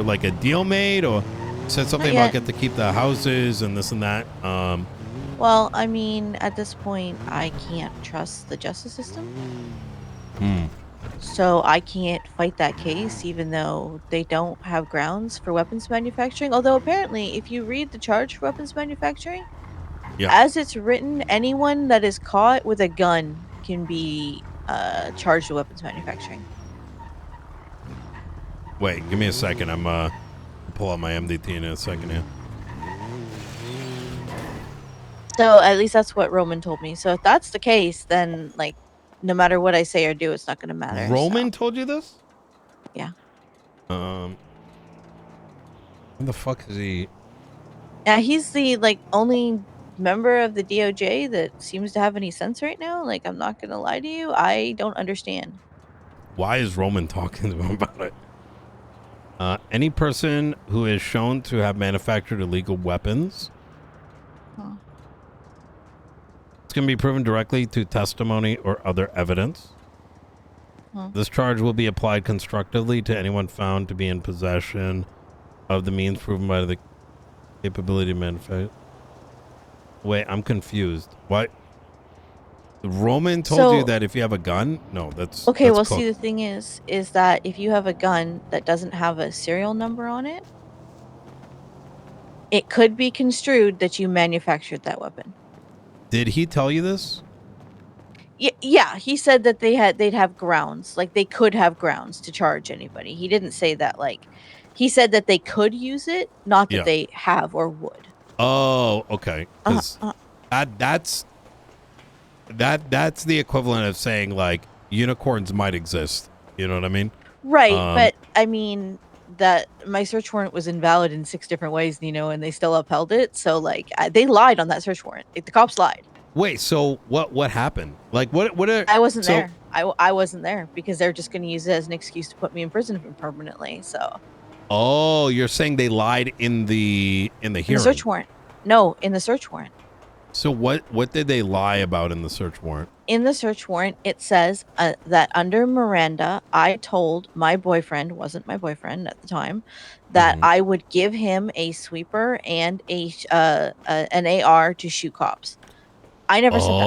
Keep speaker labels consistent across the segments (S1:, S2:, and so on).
S1: like a deal made, or said something about get to keep the houses and this and that?
S2: Well, I mean, at this point, I can't trust the justice system. So I can't fight that case, even though they don't have grounds for weapons manufacturing. Although apparently, if you read the charge for weapons manufacturing, as it's written, anyone that is caught with a gun can be charged with weapons manufacturing.
S1: Wait, give me a second. I'm pull out my MDT in a second here.
S2: So at least that's what Roman told me. So if that's the case, then like no matter what I say or do, it's not going to matter.
S1: Roman told you this?
S2: Yeah.
S1: What the fuck is he?
S2: Yeah, he's the like only member of the DOJ that seems to have any sense right now. Like, I'm not gonna lie to you, I don't understand.
S1: Why is Roman talking to him about it? Any person who is shown to have manufactured illegal weapons. It's going to be proven directly to testimony or other evidence. This charge will be applied constructively to anyone found to be in possession of the means proven by the capability of manufacture. Wait, I'm confused. What? Roman told you that if you have a gun? No, that's...
S2: Okay,
S1: that's
S2: well,
S1: cooked.
S2: see, the thing is that if you have a gun that doesn't have a serial number on it, it could be construed that you manufactured that weapon.
S1: Did he tell you this?
S2: Yeah, he said that they'd have grounds, like they could have grounds to charge anybody. He didn't say that, like, he said that they could use it, not that they have or would.
S1: Oh, okay. Because that's the equivalent of saying like unicorns might exist. You know what I mean?
S2: Right, but I mean that my search warrant was invalid in 6 different ways, Nino, and they still upheld it. So like they lied on that search warrant. Like, the cops lied.
S1: Wait, so what happened? Like what are
S2: I wasn't there. I wasn't there because they're just going to use it as an excuse to put me in prison permanently. So.
S1: Oh, you're saying they lied in the hearing?
S2: In the search warrant. No, in the search warrant.
S1: So what did they lie about in the search warrant?
S2: In the search warrant, it says that under Miranda, I told my boyfriend, wasn't my boyfriend at the time, that I would give him a sweeper and an AR to shoot cops. I never said that.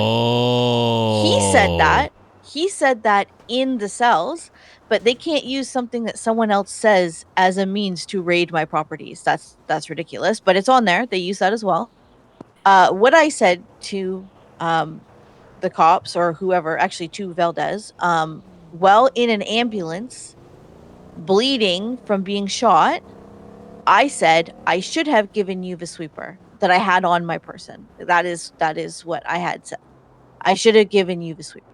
S2: He said that. He said that in the cells, but they can't use something that someone else says as a means to raid my properties. That's ridiculous, but it's on there. They use that as well. What I said to the cops or whoever, actually to Valdez, well, in an ambulance, bleeding from being shot, I said I should have given you the sweeper that I had on my person. That is what I had said. I should have given you the sweeper.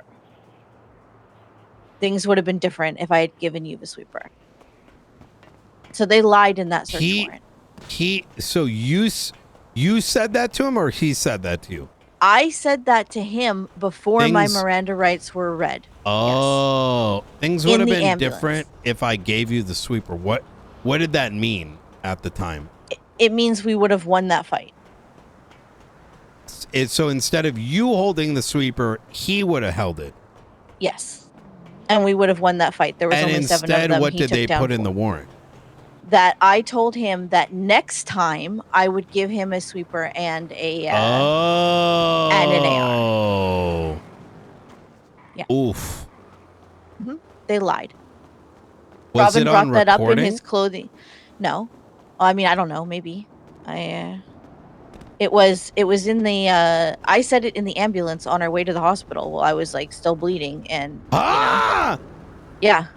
S2: Things would have been different if I had given you the sweeper. So they lied in that search warrant.
S1: So you said that to him, or he said that to you?
S2: I said that to him before my Miranda rights were read.
S1: Oh,
S2: yes.
S1: Things would have been different if I gave you the sweeper. What did that mean at the time?
S2: It means we would have won that fight.
S1: So instead of you holding the sweeper, he would have held it.
S2: Yes. And we would have won that fight. There was only 7 of them.
S1: What did they put in the warrant?
S2: That I told him that next time I would give him a sweeper and and an AR. Yeah.
S1: Oof.
S2: They lied.
S1: Was
S2: Robin
S1: it
S2: brought
S1: on
S2: that
S1: recording?
S2: up in his clothing. No. I mean, I don't know. Maybe. It was in the I said it in the ambulance on our way to the hospital while I was like still bleeding and yeah.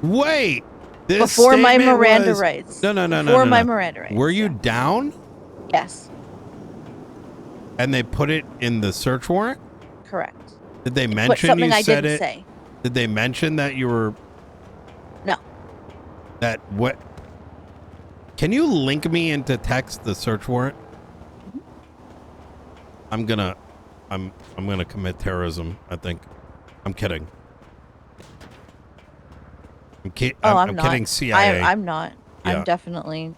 S1: Wait.
S2: Before my Miranda rights.
S1: No.
S2: Before my Miranda rights.
S1: Were you down?
S2: Yes.
S1: And they put it in the search warrant?
S2: Correct.
S1: Did they mention
S2: something
S1: you
S2: I
S1: said
S2: didn't
S1: it?
S2: say.
S1: Did they mention that you were?
S2: No.
S1: That what? Can you link me into text the search warrant? I'm gonna commit terrorism. I think. I'm kidding. I'm kidding. CIA.
S2: I'm not.
S1: Yeah.
S2: I'm definitely.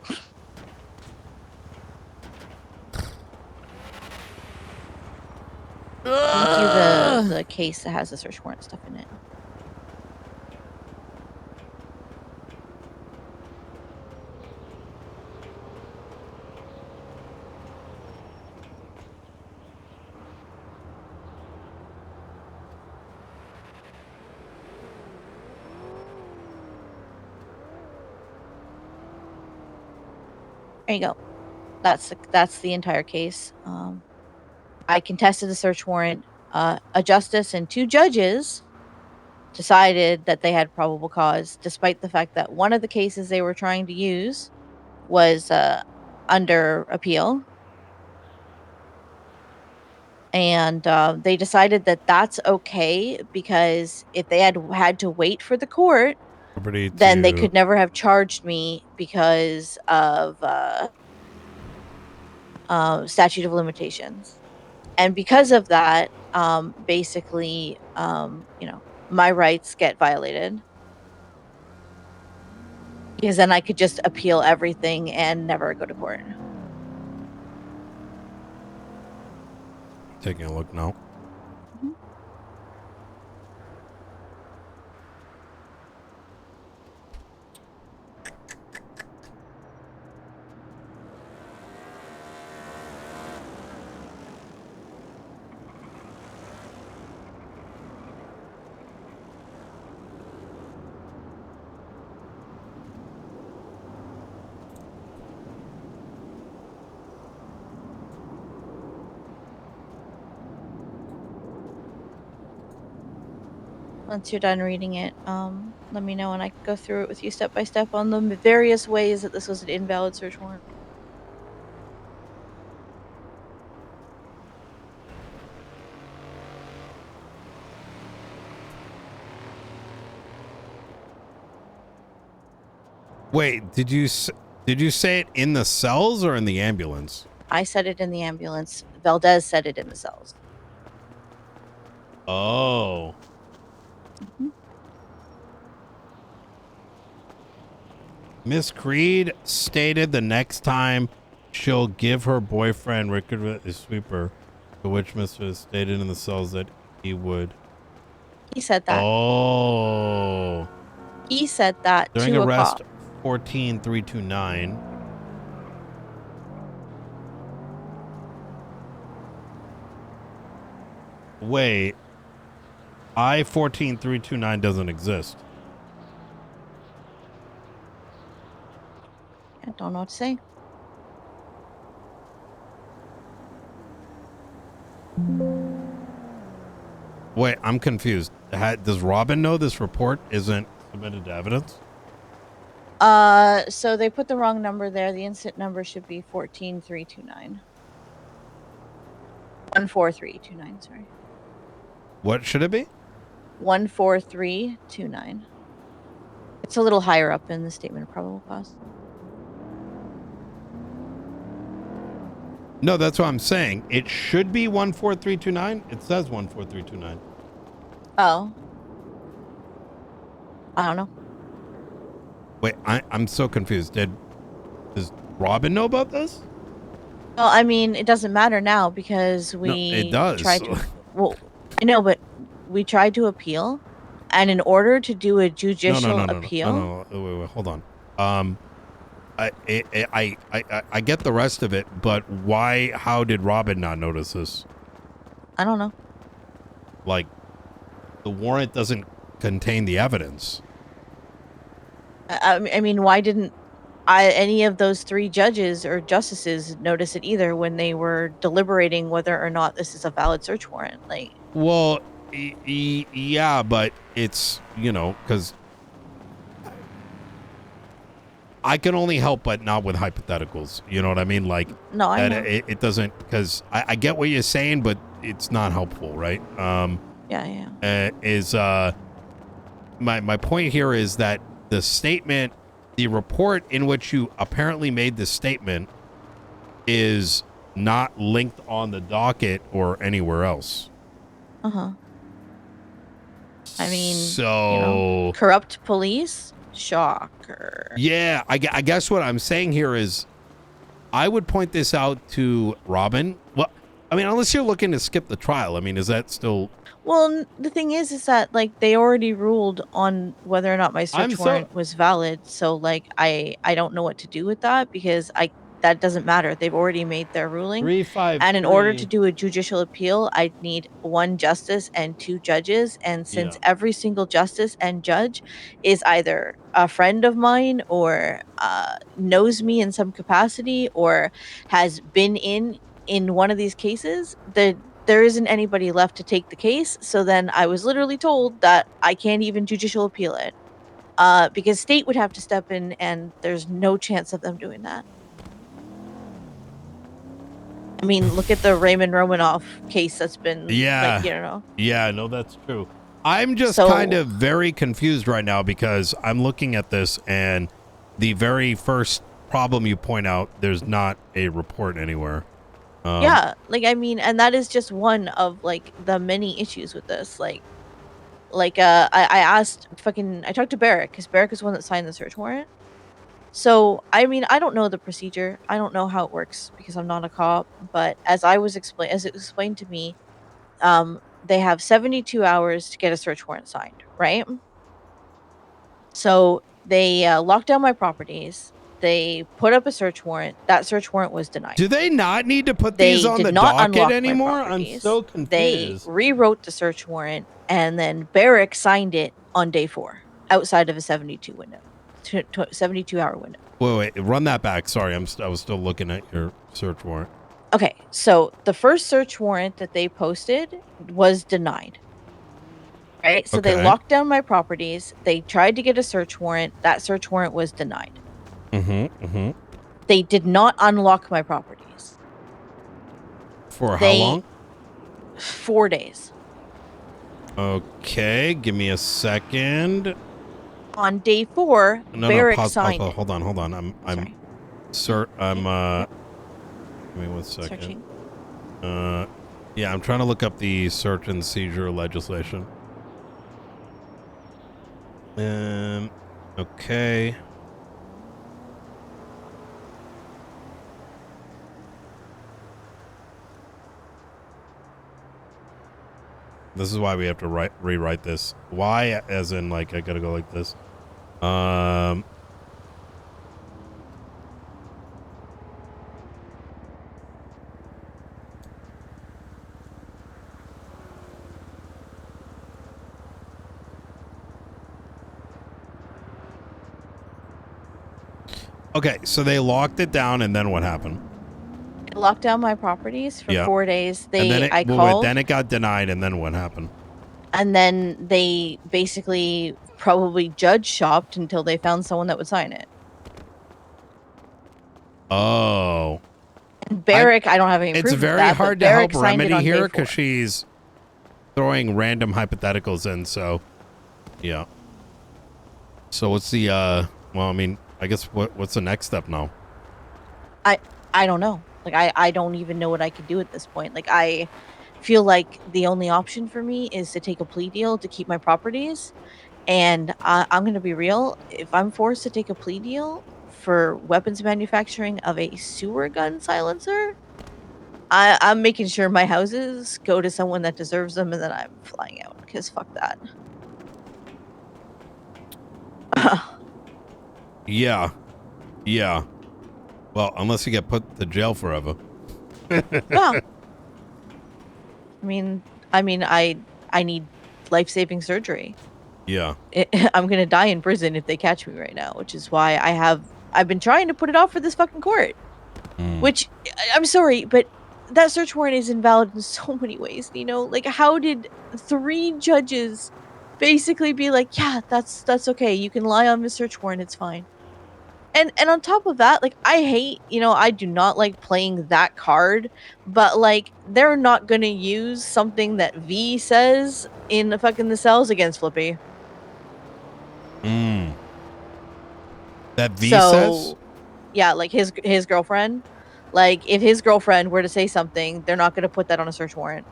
S2: Thank you the case that has the search warrant stuff in it. There you go. That's the entire case. I contested the search warrant. A justice and 2 judges decided that they had probable cause, despite the fact that one of the cases they were trying to use was under appeal. And they decided that that's okay because if they had to wait for the court, then they could never have charged me because of statute of limitations. And because of that, basically, my rights get violated because then I could just appeal everything and never go to court.
S1: Taking a look now.
S2: Mhm. Once you're done reading it, let me know and I can go through it with you step by step on the various ways that this was an invalid search warrant.
S1: Wait, did you say it in the cells or in the ambulance?
S2: I said it in the ambulance. Valdez said it in the cells.
S1: Oh. Miss Creed stated the next time she'll give her boyfriend Rickard a sweeper, to which Mr. stated in the cells that he would.
S2: He said that.
S1: Oh.
S2: He said that
S1: During
S2: to
S1: arrest
S2: a cop.
S1: 14329. Wait. I-14329 doesn't exist.
S2: I don't know what to say.
S1: Wait, I'm confused. Does Robin know this report isn't submitted to evidence?
S2: So they put the wrong number there. The incident number should be 14329. 14329, sorry.
S1: What should it be?
S2: 14329. It's a little higher up in the statement of probable cause.
S1: No, that's what I'm saying. It should be 14329. It says 14329.
S2: Oh. I don't know.
S1: Wait, I'm so confused. Does Robin know about this?
S2: Well, I mean, it doesn't matter now because
S1: it does.
S2: tried to. Well, I know, but we tried to appeal, and in order to do a judicial appeal,
S1: no, wait, hold on. I get the rest of it, but why? How did Robin not notice this?
S2: I don't know.
S1: Like, the warrant doesn't contain the evidence.
S2: I mean, why didn't any of those 3 judges or justices notice it either when they were deliberating whether or not this is a valid search warrant? Like,
S1: well, yeah, but it's, because I can only help, but not with hypotheticals. You know what I mean? Like,
S2: no, I know.
S1: It doesn't, because I get what you're saying, but it's not helpful, right?
S2: Yeah.
S1: My point here is that the report in which you apparently made the statement is not linked on the docket or anywhere else.
S2: I mean,
S1: so
S2: corrupt police? Shocker.
S1: Yeah, I guess what I'm saying here is I would point this out to Robin. Well, I mean, unless you're looking to skip the trial. I mean, is that still...
S2: Well, the thing is that, like, they already ruled on whether or not my search warrant was valid. So, like, I don't know what to do with that because I that doesn't matter. They've already made their ruling.
S1: 353.
S2: And in order to do a judicial appeal, I'd need 1 justice and 2 judges. And since every single justice and judge is either a friend of mine or knows me in some capacity or has been in one of these cases, there isn't anybody left to take the case. So then I was literally told that I can't even judicial appeal it. Because state would have to step in, and there's no chance of them doing that. I mean, look at the Raymond Romanoff case that's been, like, you know.
S1: Yeah, no, that's true. I'm just kind of very confused right now because I'm looking at this, and the very first problem you point out, there's not a report anywhere.
S2: Yeah, like, I mean, and that is just one of, like, the many issues with this. I talked to Barrick, because Barrick is the one that signed the search warrant. So, I mean, I don't know the procedure. I don't know how it works because I'm not a cop. But as it was explained to me, they have 72 hours to get a search warrant signed, right? So they locked down my properties. They put up a search warrant. That search warrant was denied.
S1: Do they not need to put these on the docket anymore? I'm so confused.
S2: They rewrote the search warrant, and then Barrick signed it on day 4 outside of a 72 window. 72-hour window.
S1: Wait, run that back. Sorry, I was still looking at your search warrant.
S2: Okay, so the first search warrant that they posted was denied. Right? So they locked down my properties. They tried to get a search warrant. That search warrant was denied. They did not unlock my properties.
S1: For how long?
S2: 4 days.
S1: Okay, give me a second.
S2: On day 4, Barrick signed it.
S1: Hold on. Give me 1 second.
S2: Searching.
S1: Yeah, I'm trying to look up the search and seizure legislation. Okay. This is why we have to rewrite this. Why, as in, like, I gotta go like this. Okay, so they locked it down, and then what happened?
S2: They locked down my properties for 4 days. Then
S1: it got denied, and then what happened?
S2: And then they basically probably judge shopped until they found someone that would sign it.
S1: Oh.
S2: And Barrick, I don't have any proof of that.
S1: It's very hard to help Remedy here because she's throwing random hypotheticals in, so yeah. So what's the well, I mean, I guess what's the next step now?
S2: I don't know. Like, I don't even know what I could do at this point. Like, I feel like the only option for me is to take a plea deal to keep my properties. And I'm going to be real. If I'm forced to take a plea deal for weapons manufacturing of a sewer gun silencer, I'm making sure my houses go to someone that deserves them, and then I'm flying out, because fuck that.
S1: Yeah. Well, unless you get put to jail forever.
S2: Well, I need life-saving surgery.
S1: Yeah.
S2: I'm gonna die in prison if they catch me right now, which is why I've been trying to put it off for this fucking court. Which, I'm sorry, but that search warrant is invalid in so many ways, you know? Like, how did 3 judges basically be like, yeah, that's okay, you can lie on the search warrant, it's fine. And on top of that, like, I do not like playing that card, but, like, they're not gonna use something that V says in the cells against Flippy.
S1: That V says?
S2: Yeah, like, his girlfriend. Like, if his girlfriend were to say something, they're not gonna put that on a search warrant.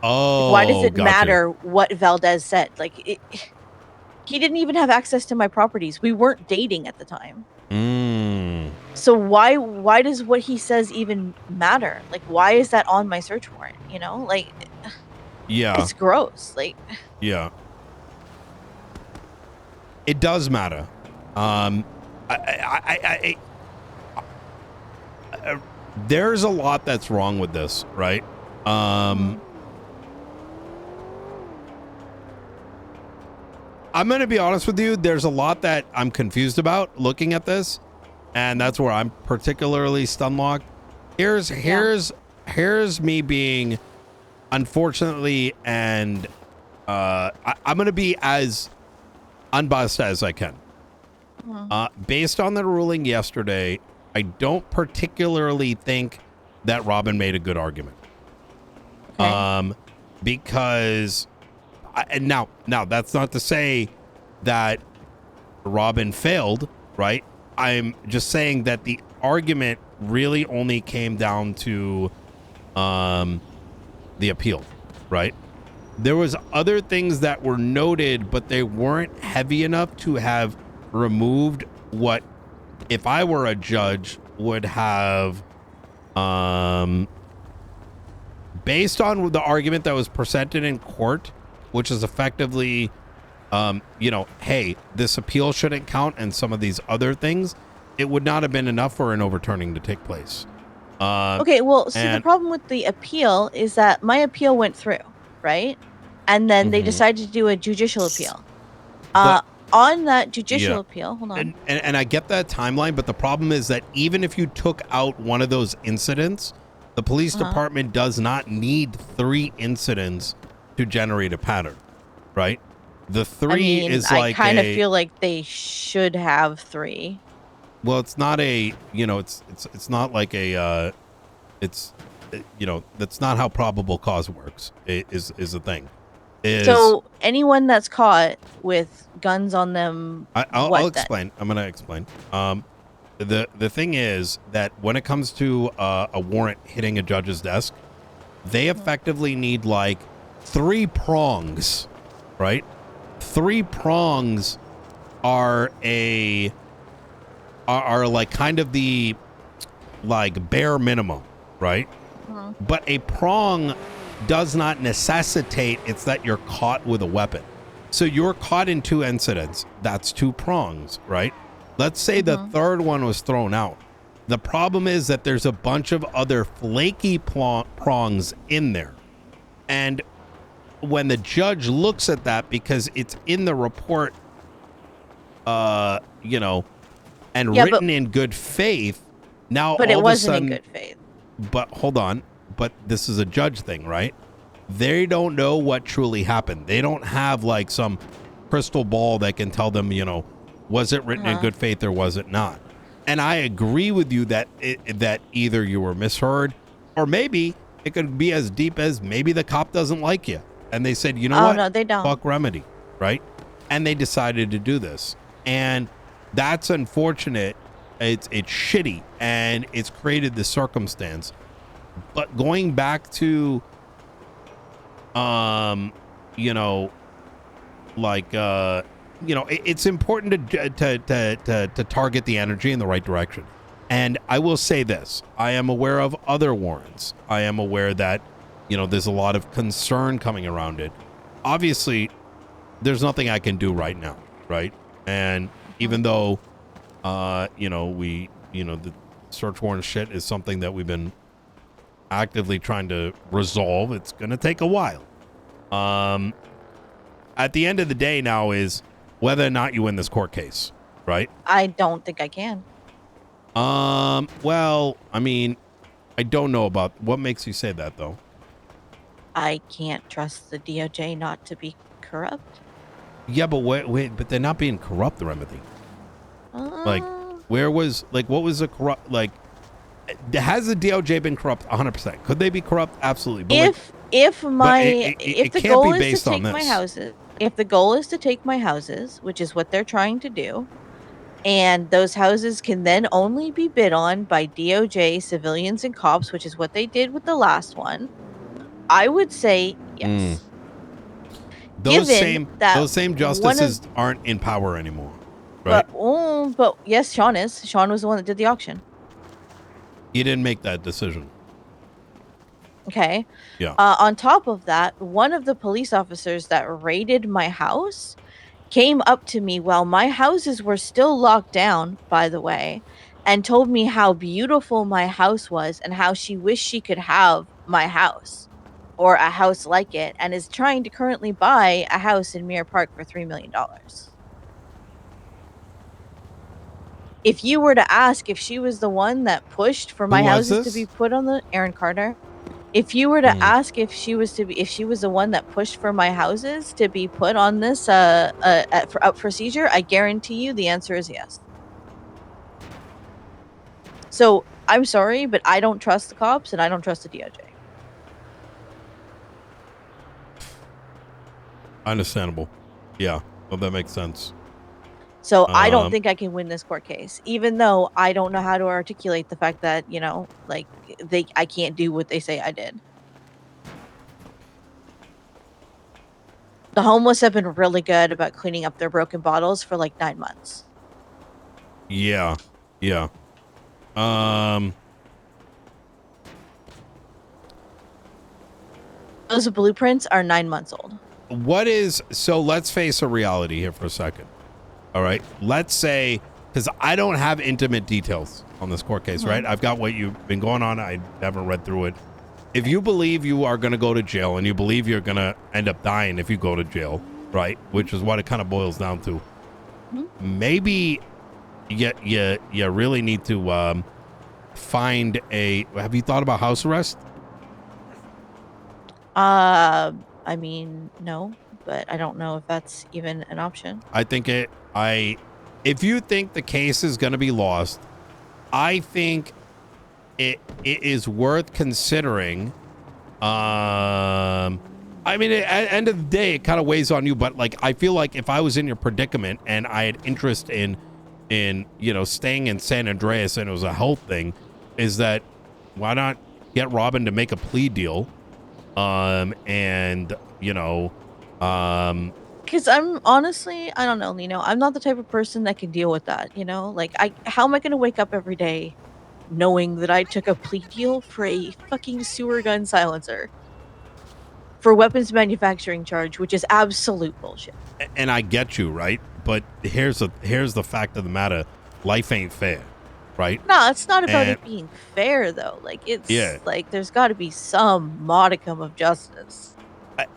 S1: Oh,
S2: like, why does it matter what Valdez said? Like, he didn't even have access to my properties. We weren't dating at the time. So why does what he says even matter? Like, why is that on my search warrant? You know, like,
S1: yeah,
S2: it's gross. Like,
S1: yeah, it does matter. there's a lot that's wrong with this, right? I'm going to be honest with you. There's a lot that I'm confused about looking at this, and that's where I'm particularly stunlocked. Here's me being, unfortunately, and I'm going to be as unbiased as I can. Based on the ruling yesterday, I don't particularly think that Robin made a good argument. Okay. Because, and now that's not to say that Robin failed, right? I'm just saying that the argument really only came down to the appeal, right? There was other things that were noted, but they weren't heavy enough to have removed what, if I were a judge, would have, based on the argument that was presented in court, which is effectively, hey, this appeal shouldn't count, and some of these other things, it would not have been enough for an overturning to take place.
S2: Okay, well, see, the problem with the appeal is that my appeal went through, right? And then they decided to do a judicial appeal. On that judicial appeal, hold on.
S1: And I get that timeline, but the problem is that even if you took out one of those incidents, the police department does not need 3 incidents to generate a pattern, right? The 3 is like
S2: I kind of feel like they should have 3.
S1: Well, it's not a, it's not like a, that's not how probable cause works. Is the thing.
S2: So anyone that's caught with guns on them,
S1: I'll explain. I'm gonna explain. The thing is that when it comes to a warrant hitting a judge's desk, they effectively need like 3 prongs, right? 3 prongs are like kind of the like bare minimum, right? But a prong does not necessitate it's that you're caught with a weapon. So you're caught in 2 incidents. That's 2 prongs, right? Let's say the 3rd one was thrown out. The problem is that there's a bunch of other flaky prongs in there. And when the judge looks at that, because it's in the report, and written in good faith, now
S2: but
S1: all
S2: it
S1: of
S2: wasn't
S1: a sudden,
S2: in good faith.
S1: But hold on. But this is a judge thing, right? They don't know what truly happened. They don't have like some crystal ball that can tell them, was it written in good faith or was it not? And I agree with you that that either you were misheard, or maybe it could be as deep as maybe the cop doesn't like you. And they said, what?
S2: No, they don't.
S1: Fuck remedy, right? And they decided to do this. And that's unfortunate. It's shitty, and it's created the circumstance. But going back to, it's important to target the energy in the right direction. And I will say this: I am aware of other warrants. I am aware that, there's a lot of concern coming around it. Obviously, there's nothing I can do right now, right? And even though, the search warrant shit is something that we've been actively trying to resolve, it's gonna take a while. At the end of the day now is whether or not you win this court case, right?
S2: I don't think I can.
S1: Well, I mean, I don't know about what makes you say that though.
S2: I can't trust the DOJ not to be corrupt.
S1: Yeah, but wait, but they're not being corrupt, the remedy. Like, what was the corrupt, like, has the DOJ been corrupt? 100%. Could they be corrupt? Absolutely. But
S2: if the goal is to take my houses, if the goal is to take my houses, which is what they're trying to do, and those houses can then only be bid on by DOJ, civilians, and cops, which is what they did with the last one, I would say yes.
S1: Those same justices aren't in power anymore, right?
S2: But yes, Sean is. Sean was the one that did the auction.
S1: He didn't make that decision.
S2: Okay.
S1: Yeah.
S2: On top of that, one of the police officers that raided my house came up to me while my houses were still locked down, by the way, and told me how beautiful my house was and how she wished she could have my house or a house like it, and is trying to currently buy a house in Mirror Park for $3 million. If you were to ask if she was the one that pushed for
S1: Who
S2: my
S1: was
S2: houses to
S1: this?
S2: be put on the Aaron Carter, if you were to
S1: Hmm.
S2: ask if she was the one that pushed for my houses to be put on this procedure, I guarantee you the answer is yes. So I'm sorry, but I don't trust the cops and I don't trust the DOJ.
S1: Understandable. Yeah. Well, that makes sense.
S2: So I don't think I can win this court case, even though I don't know how to articulate the fact that, like I can't do what they say I did. The homeless have been really good about cleaning up their broken bottles for like 9 months.
S1: Yeah. Yeah.
S2: Those blueprints are 9 months old.
S1: So let's face a reality here for a second. All right. Let's say, because I don't have intimate details on this court case, right? I've got what you've been going on. I haven't read through it. If you believe you are going to go to jail and you believe you're going to end up dying if you go to jail, right? Which is what it kind of boils down to. Maybe you really need to find have you thought about house arrest?
S2: I mean, no, but I don't know if that's even an option.
S1: I think if you think the case is going to be lost, I think it is worth considering. I mean, at the end of the day, it kind of weighs on you, but like, I feel like if I was in your predicament and I had interest in staying in San Andreas and it was a health thing, is that why not get Robin to make a plea deal?
S2: Because I'm honestly, I don't know, Nino. I'm not the type of person that can deal with that, Like, how am I going to wake up every day knowing that I took a plea deal for a fucking sewer gun silencer for weapons manufacturing charge, which is absolute bullshit.
S1: And I get you, right? But here's the fact of the matter: life ain't fair, right?
S2: No, it's not about it being fair, though. Like, like there's got to be some modicum of justice.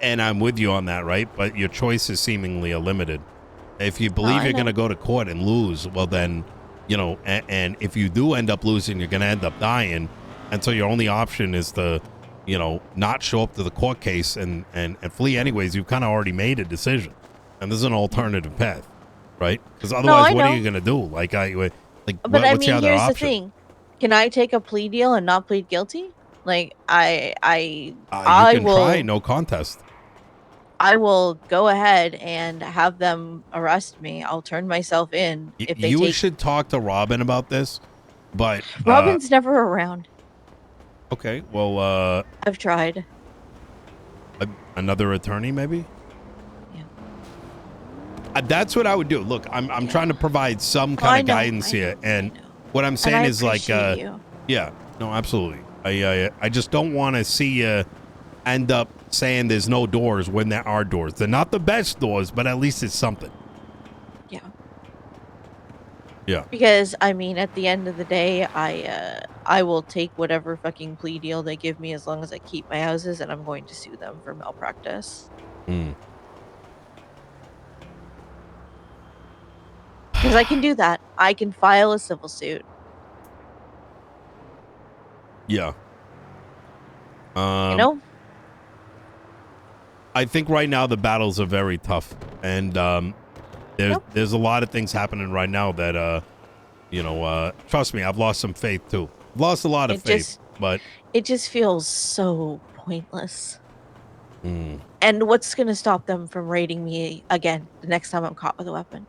S1: And I'm with you on that, right? But your choice is seemingly limited. If you believe you're going to go to court and lose, well then, and if you do end up losing, you're going to end up dying. And so your only option is to, not show up to the court case and flee anyways. You've kind of already made a decision. And this is an alternative path, right? Because otherwise, what are you going to do? Like,
S2: but
S1: what's
S2: I mean,
S1: the other
S2: here's
S1: option?
S2: the thing. Can I take a plea deal and not plead guilty? Like, I
S1: you can try no contest.
S2: I will go ahead and have them arrest me. I'll turn myself in if they
S1: You should talk to Robin about this, but
S2: Robin's never around.
S1: Okay, well,
S2: I've tried.
S1: Another attorney, maybe?
S2: Yeah.
S1: That's what I would do. Look, I'm trying to provide some kind of guidance here, and what I'm saying is like, yeah, no, absolutely. I just don't want to see you end up saying there's no doors when there are doors. They're not the best doors, but at least it's something.
S2: Yeah.
S1: Yeah.
S2: Because I mean, at the end of the day, I will take whatever fucking plea deal they give me as long as I keep my houses, and I'm going to sue them for malpractice. Because I can do that. I can file a civil suit.
S1: Yeah. I think right now the battles are very tough, and there's a lot of things happening right now that trust me, I've lost some faith too. I've lost a lot of faith, but
S2: it just feels so pointless. And what's going to stop them from raiding me again the next time I'm caught with a weapon?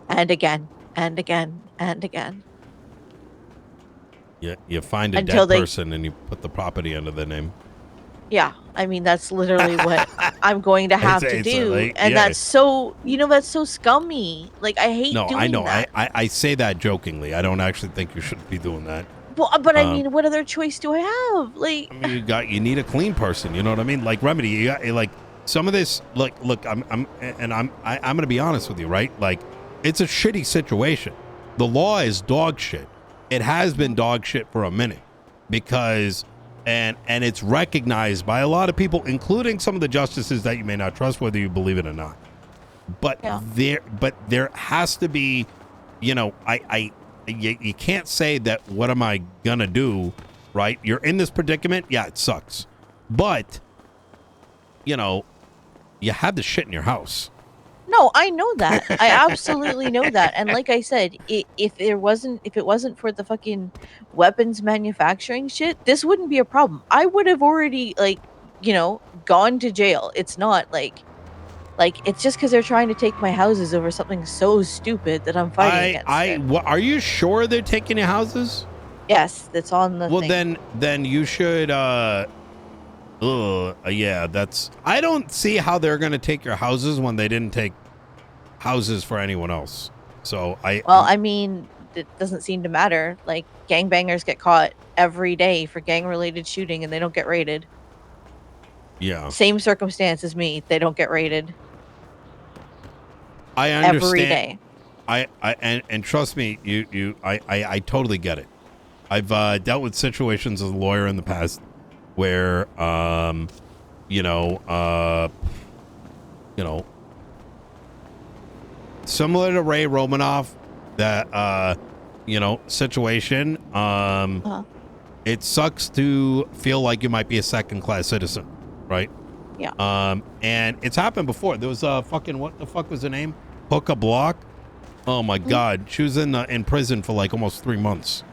S2: And again, and again, and again.
S1: Yeah, you find a dead person and you put the property under their name.
S2: Yeah, I mean, that's literally what I'm going to have to do. That's so, that's so scummy. Like, I hate doing that. No, I know.
S1: I say that jokingly. I don't actually think you should be doing that.
S2: Well, but I mean, what other choice do I have? Like,
S1: I mean, you need a clean person. You know what I mean? Like, Remedy, you got, like, some of this, look, I'm going to be honest with you, right? Like, it's a shitty situation. The law is dog shit. it has been dog shit for a minute because and it's recognized by a lot of people, including some of the justices that you may not trust, whether you believe it or not. But there has to be, you know, you can't say that what am I gonna do, right? You're in this predicament. Yeah, it sucks. But, you know, you had the shit in your house.
S2: No, I know that. I absolutely know that. And like I said, if it wasn't for the fucking weapons manufacturing shit, this wouldn't be a problem. I would have already, like, you know, gone to jail. It's not like it's just because they're trying to take my houses over something so stupid that I'm fighting against it.
S1: Are you sure they're taking your houses?
S2: Yes, that's on the thing.
S1: then you should yeah, that's I don't see how they're gonna take your houses when they didn't take houses for anyone else. So
S2: I mean, it doesn't seem to matter. Like, gangbangers get caught every day for gang related shooting and they don't get raided.
S1: Yeah.
S2: Same circumstance as me, they don't get raided.
S1: I understand.
S2: Every day.
S1: And trust me, I totally get it. I've dealt with situations as a lawyer in the past where you know, similar to Ray Romanoff, that you know, situation, it sucks to feel like you might be a second-class citizen, right?
S2: Yeah.
S1: And it's happened before. There was a fucking, what the fuck was her name? Hook a Block. Oh my god, she was in prison for like almost 3 months.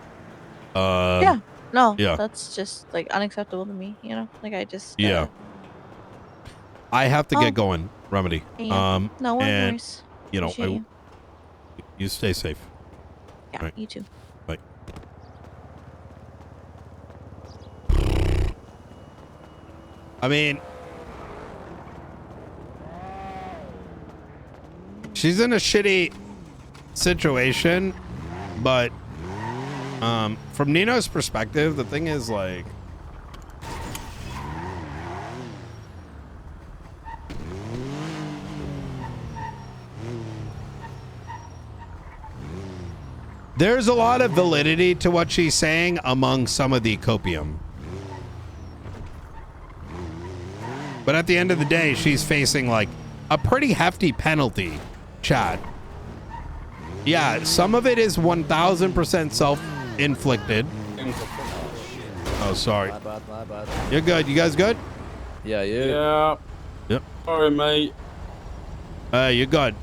S2: Yeah. No.
S1: Yeah.
S2: That's just like unacceptable to me. You know, like I just.
S1: Yeah. I have to get going, Remedy.
S2: Yeah. No
S1: and
S2: worries.
S1: you know, you stay safe.
S2: Yeah. Right. You too.
S1: Bye. I mean, she's in a shitty situation, but from Nino's perspective, the thing is, like, there's a lot of validity to what she's saying among some of the copium. But at the end of the day, she's facing like a pretty hefty penalty, chat. Yeah, some of it is 1000% self-inflicted. Oh, sorry.
S3: My bad.
S1: You're good. You guys good?
S3: Yeah, you.
S4: Yeah.
S1: Yep.
S4: Sorry, mate.
S1: You're good.